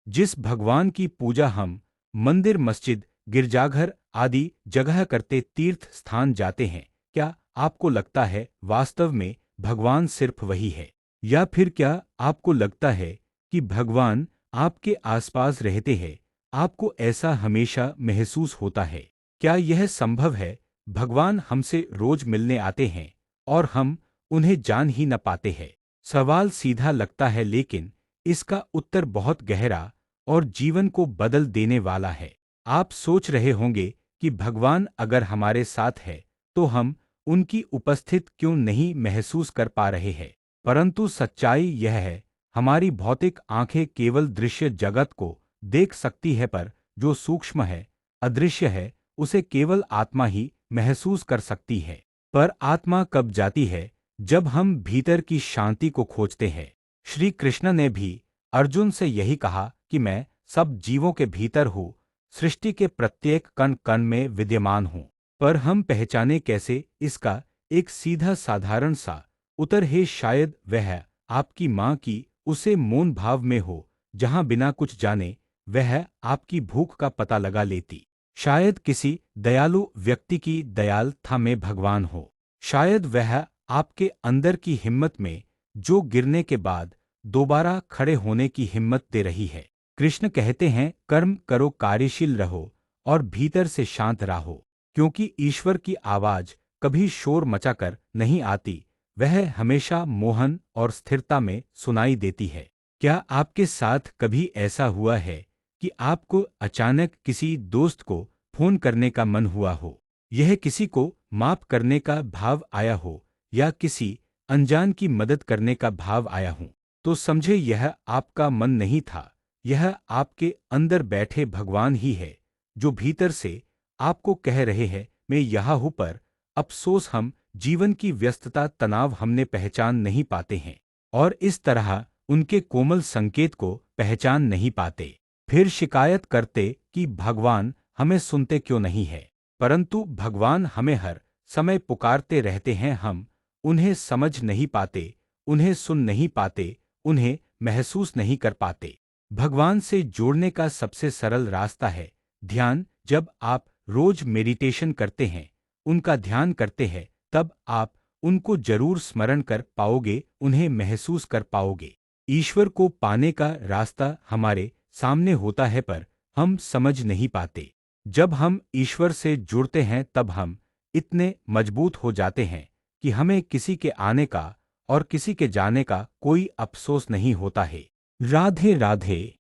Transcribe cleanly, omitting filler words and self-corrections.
जिस भगवान की पूजा हम मंदिर, मस्जिद, गिरजाघर आदि जगह करते तीर्थ स्थान जाते हैं, क्या आपको लगता है वास्तव में भगवान सिर्फ वही है? या फिर क्या आपको लगता है कि भगवान आपके आसपास रहते हैं, आपको ऐसा हमेशा महसूस होता है? क्या यह संभव है भगवान हमसे रोज मिलने आते हैं और हम उन्हें जान ही न पाते हैं? सवाल सीधा लगता है, लेकिन इसका उत्तर बहुत गहरा और जीवन को बदल देने वाला है। आप सोच रहे होंगे कि भगवान अगर हमारे साथ है तो हम उनकी उपस्थित क्यों नहीं महसूस कर पा रहे हैं? परंतु सच्चाई यह है, हमारी भौतिक आंखें केवल दृश्य जगत को देख सकती है, पर जो सूक्ष्म है, अदृश्य है, उसे केवल आत्मा ही महसूस कर सकती है। पर आत्मा कब जाती है? जब हम भीतर की शांति को खोजते हैं। श्री कृष्ण ने भी अर्जुन से यही कहा कि मैं सब जीवों के भीतर हूँ, सृष्टि के प्रत्येक कण कण में विद्यमान हूँ। पर हम पहचाने कैसे इसका? एक सीधा साधारण सा उत्तर है, शायद वह आपकी माँ की उसे मौन भाव में हो, जहाँ बिना कुछ जाने वह आपकी भूख का पता लगा लेती। शायद किसी दयालु व्यक्ति की दयालुता में भगवान हो। शायद वह आपके अंदर की हिम्मत में, जो गिरने के बाद दोबारा खड़े होने की हिम्मत दे रही है। कृष्ण कहते हैं, कर्म करो, कार्यशील रहो और भीतर से शांत रहो, क्योंकि ईश्वर की आवाज कभी शोर मचाकर नहीं आती, वह हमेशा मोहन और स्थिरता में सुनाई देती है। क्या आपके साथ कभी ऐसा हुआ है कि आपको अचानक किसी दोस्त को फोन करने का मन हुआ हो? यह किसी को माफ करने का भाव आया हो या किसी अनजान की मदद करने का भाव आया हो? तो समझे, यह आपका मन नहीं था, यह आपके अंदर बैठे भगवान ही है, जो भीतर से आपको कह रहे हैं, मैं यहाँ हूँ। पर अफसोस, हम जीवन की व्यस्तता, तनाव हमने पहचान नहीं पाते हैं और इस तरह उनके कोमल संकेत को पहचान नहीं पाते। फिर शिकायत करते कि भगवान हमें सुनते क्यों नहीं है। परंतु भगवान हमें हर समय पुकारते रहते हैं, हम उन्हें समझ नहीं पाते, उन्हें सुन नहीं पाते, उन्हें महसूस नहीं कर पाते। भगवान से जोड़ने का सबसे सरल रास्ता है ध्यान। जब आप रोज मेडिटेशन करते हैं, उनका ध्यान करते हैं, तब आप उनको जरूर स्मरण कर पाओगे, उन्हें महसूस कर पाओगे। ईश्वर को पाने का रास्ता हमारे सामने होता है, पर हम समझ नहीं पाते। जब हम ईश्वर से जुड़ते हैं, तब हम इतने मजबूत हो जाते हैं कि हमें किसी के आने का और किसी के जाने का कोई अफसोस नहीं होता है। राधे राधे।